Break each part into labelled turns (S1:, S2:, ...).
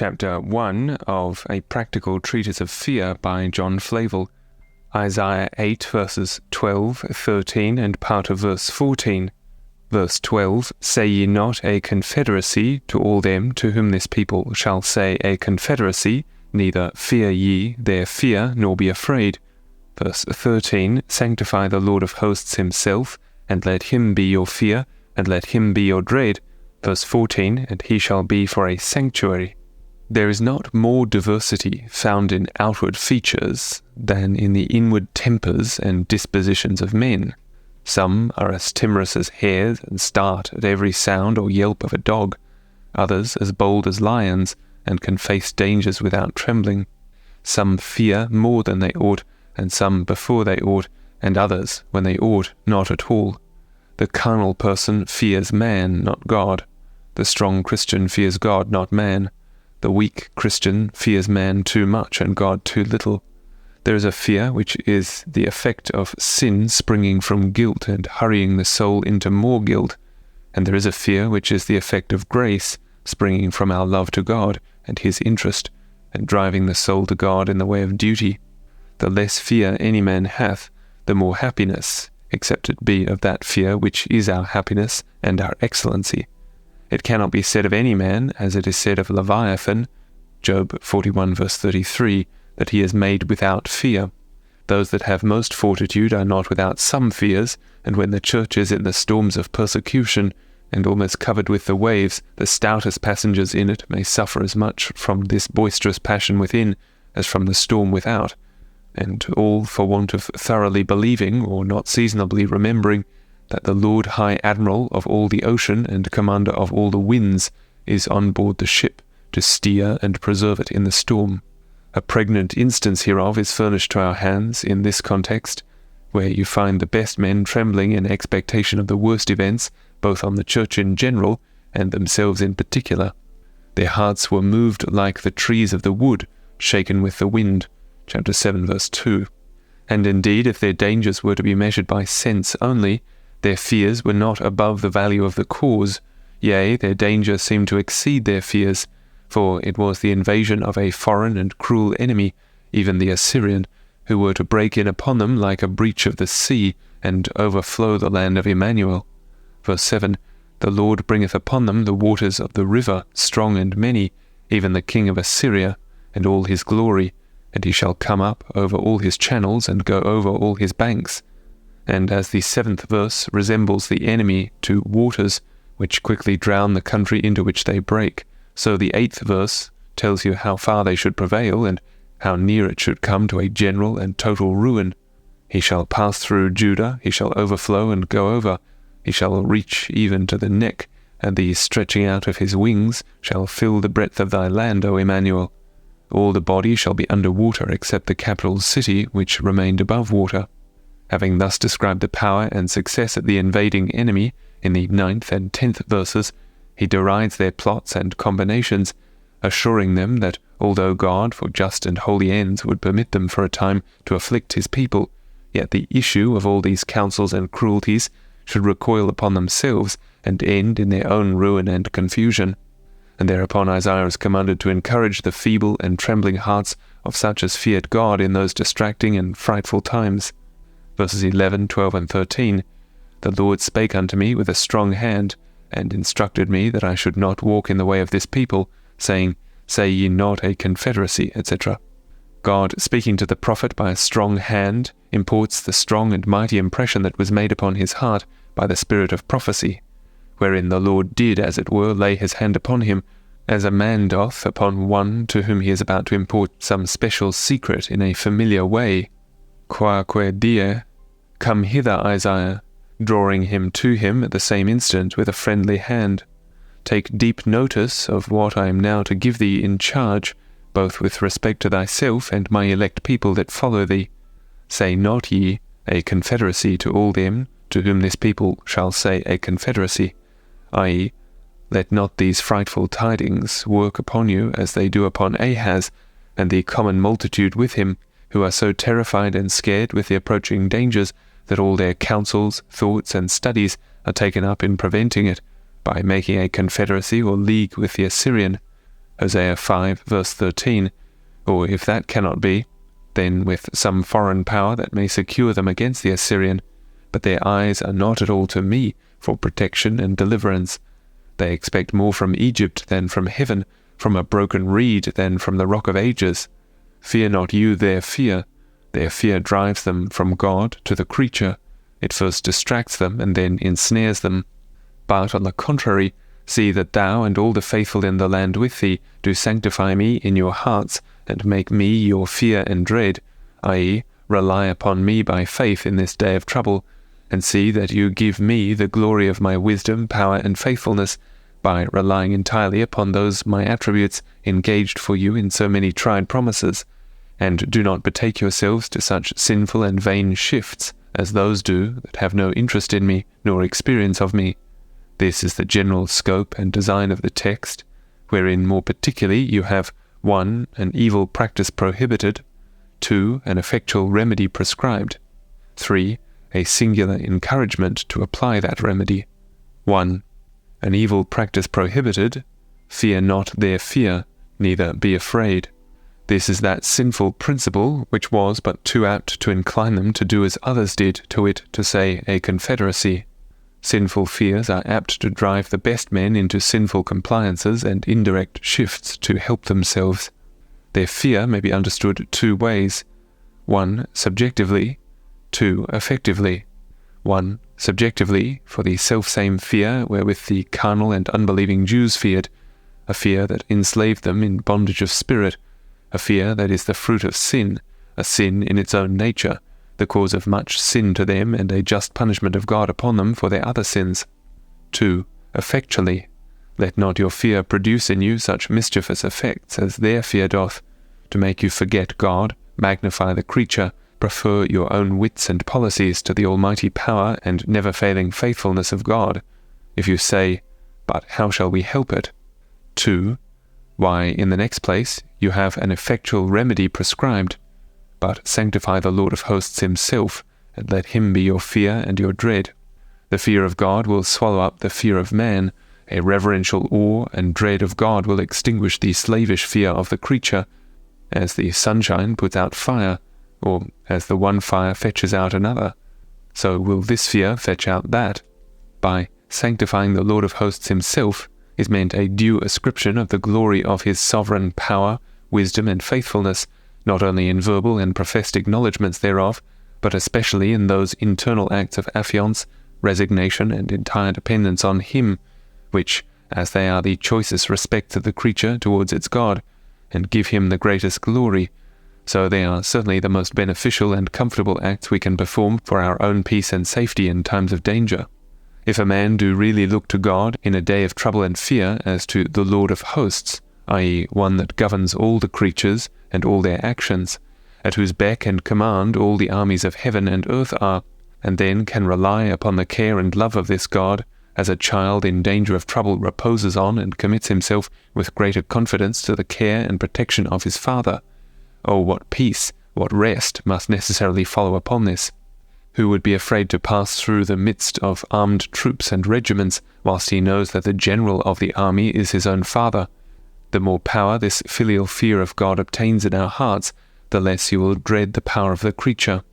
S1: Chapter 1 of A Practical Treatise of Fear by John Flavel, Isaiah 8 verses 12, 13, and part of verse 14. Verse 12, Say ye not a confederacy to all them to whom this people shall say a confederacy, neither fear ye their fear, nor be afraid. Verse 13, Sanctify the Lord of hosts himself, and let him be your fear, and let him be your dread. Verse 14, And he shall be for a sanctuary. There is not more diversity found in outward features than in the inward tempers and dispositions of men. Some are as timorous as hares and start at every sound or yelp of a dog, others as bold as lions and can face dangers without trembling. Some fear more than they ought, and some before they ought, and others, when they ought, not at all. The carnal person fears man, not God. The strong Christian fears God, not man. The weak Christian fears man too much and God too little. There is a fear which is the effect of sin springing from guilt and hurrying the soul into more guilt, and there is a fear which is the effect of grace springing from our love to God and his interest, and driving the soul to God in the way of duty. The less fear any man hath, the more happiness, except it be of that fear which is our happiness and our excellency. It cannot be said of any man, as it is said of Leviathan, Job 41 verse 33, that he is made without fear. Those that have most fortitude are not without some fears, and when the church is in the storms of persecution, and almost covered with the waves, the stoutest passengers in it may suffer as much from this boisterous passion within as from the storm without, and all for want of thoroughly believing, or not seasonably remembering, that the Lord High Admiral of all the ocean and commander of all the winds is on board the ship to steer and preserve it in the storm. A pregnant instance hereof is furnished to our hands in this context, where you find the best men trembling in expectation of the worst events, both on the church in general and themselves in particular. Their hearts were moved like the trees of the wood, shaken with the wind, chapter 7 verse 2. And indeed, if their dangers were to be measured by sense only, their fears were not above the value of the cause, yea, their danger seemed to exceed their fears, for it was the invasion of a foreign and cruel enemy, even the Assyrian, who were to break in upon them like a breach of the sea, and overflow the land of Emmanuel. Verse 7, The Lord bringeth upon them the waters of the river, strong and many, even the king of Assyria, and all his glory, and he shall come up over all his channels, and go over all his banks. And as the 7th verse resembles the enemy to waters, which quickly drown the country into which they break, so the 8th verse tells you how far they should prevail, and how near it should come to a general and total ruin. He shall pass through Judah, he shall overflow and go over, he shall reach even to the neck, and the stretching out of his wings shall fill the breadth of thy land, O Emmanuel. All the body shall be under water, except the capital city, which remained above water. Having thus described the power and success of the invading enemy in the 9th and 10th verses, he derides their plots and combinations, assuring them that although God, for just and holy ends, would permit them for a time to afflict his people, yet the issue of all these counsels and cruelties should recoil upon themselves and end in their own ruin and confusion. And thereupon Isaiah is commanded to encourage the feeble and trembling hearts of such as feared God in those distracting and frightful times. Verses 11, 12, and 13, The Lord spake unto me with a strong hand, and instructed me that I should not walk in the way of this people, saying, Say ye not a confederacy, etc. God, speaking to the prophet by a strong hand, imports the strong and mighty impression that was made upon his heart by the spirit of prophecy, wherein the Lord did, as it were, lay his hand upon him, as a man doth upon one to whom he is about to import some special secret in a familiar way. Quaque die, Come hither, Isaiah, drawing him to him at the same instant with a friendly hand. Take deep notice of what I am now to give thee in charge, both with respect to thyself and my elect people that follow thee. Say not ye a confederacy to all them to whom this people shall say a confederacy, i.e., let not these frightful tidings work upon you as they do upon Ahaz and the common multitude with him, who are so terrified and scared with the approaching dangers that all their counsels, thoughts, and studies are taken up in preventing it, by making a confederacy or league with the Assyrian. Hosea 5, verse 13, or if that cannot be, then with some foreign power that may secure them against the Assyrian, but their eyes are not at all to me for protection and deliverance. They expect more from Egypt than from heaven, from a broken reed than from the rock of ages. Fear not you their fear. Their fear drives them from God to the creature. It first distracts them and then ensnares them. But on the contrary, see that thou and all the faithful in the land with thee do sanctify me in your hearts, and make me your fear and dread, i.e., rely upon me by faith in this day of trouble, and see that you give me the glory of my wisdom, power, and faithfulness, by relying entirely upon those my attributes engaged for you in so many tried promises, and do not betake yourselves to such sinful and vain shifts as those do that have no interest in me nor experience of me. This is the general scope and design of the text, wherein more particularly you have 1. An evil practice prohibited, 2. An effectual remedy prescribed, 3. A singular encouragement to apply that remedy. 1. An evil practice prohibited, fear not their fear, neither be afraid. This is that sinful principle which was but too apt to incline them to do as others did, to wit, to say, a confederacy. Sinful fears are apt to drive the best men into sinful compliances and indirect shifts to help themselves. Their fear may be understood 2 ways. 1. Subjectively. 2. Effectively. 1. Subjectively, for the selfsame fear wherewith the carnal and unbelieving Jews feared, a fear that enslaved them in bondage of spirit, a fear that is the fruit of sin, a sin in its own nature, the cause of much sin to them and a just punishment of God upon them for their other sins. 2. Effectually. Let not your fear produce in you such mischievous effects as their fear doth, to make you forget God, magnify the creature, prefer your own wits and policies to the almighty power and never-failing faithfulness of God. If you say, but how shall we help it? 2. Why, in the next place, you have an effectual remedy prescribed. But sanctify the Lord of hosts himself, and let him be your fear and your dread. The fear of God will swallow up the fear of man. A reverential awe and dread of God will extinguish the slavish fear of the creature, as the sunshine puts out fire, or as the one fire fetches out another. So will this fear fetch out that. By sanctifying the Lord of hosts himself is meant a due ascription of the glory of his sovereign power, wisdom, and faithfulness, not only in verbal and professed acknowledgments thereof, but especially in those internal acts of affiance, resignation, and entire dependence on him, which, as they are the choicest respects of the creature towards its God, and give him the greatest glory, so they are certainly the most beneficial and comfortable acts we can perform for our own peace and safety in times of danger. If a man do really look to God in a day of trouble and fear as to the Lord of hosts, i.e., one that governs all the creatures and all their actions, at whose beck and command all the armies of heaven and earth are, and then can rely upon the care and love of this God, as a child in danger of trouble reposes on and commits himself with greater confidence to the care and protection of his Father. Oh, what peace, what rest must necessarily follow upon this! Who would be afraid to pass through the midst of armed troops and regiments, whilst he knows that the general of the army is his own father? The more power this filial fear of God obtains in our hearts, the less you will dread the power of the creature.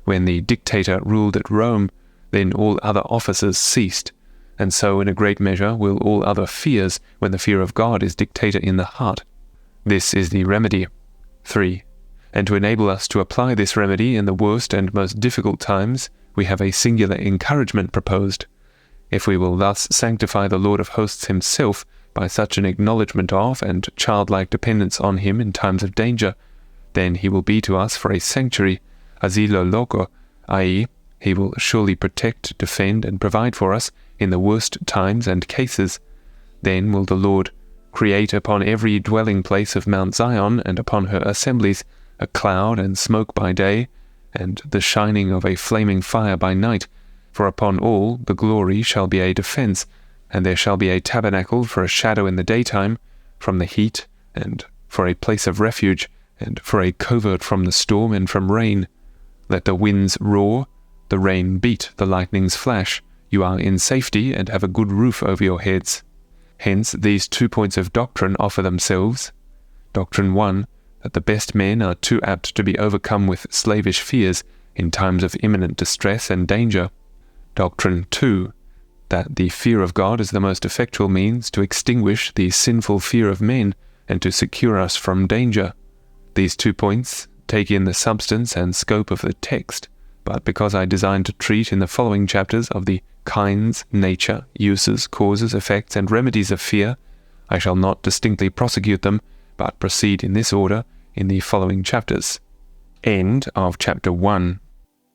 S1: When the dictator ruled at Rome, then all other officers ceased, and so in a great measure will all other fears when the fear of God is dictator in the heart. This is the remedy. 3. And to enable us to apply this remedy in the worst and most difficult times, we have a singular encouragement proposed. If we will thus sanctify the Lord of hosts himself by such an acknowledgment of and childlike dependence on him in times of danger, then he will be to us for a sanctuary, asilo loco, i.e., he will surely protect, defend, and provide for us in the worst times and cases. Then will the Lord create upon every dwelling place of Mount Zion and upon her assemblies a cloud and smoke by day, and the shining of a flaming fire by night, for upon all the glory shall be a defence, and there shall be a tabernacle for a shadow in the daytime, from the heat, and for a place of refuge, and for a covert from the storm and from rain. Let the winds roar, the rain beat, the lightnings flash. You are in safety and have a good roof over your heads. Hence, these 2 points of doctrine offer themselves. Doctrine 1, that the best men are too apt to be overcome with slavish fears in times of imminent distress and danger. Doctrine 2, that the fear of God is the most effectual means to extinguish the sinful fear of men and to secure us from danger. These 2 points take in the substance and scope of the text, but because I design to treat in the following chapters of the kinds, nature, uses, causes, effects, and remedies of fear, I shall not distinctly prosecute them, but proceed in this order in the following chapters. End of chapter 1.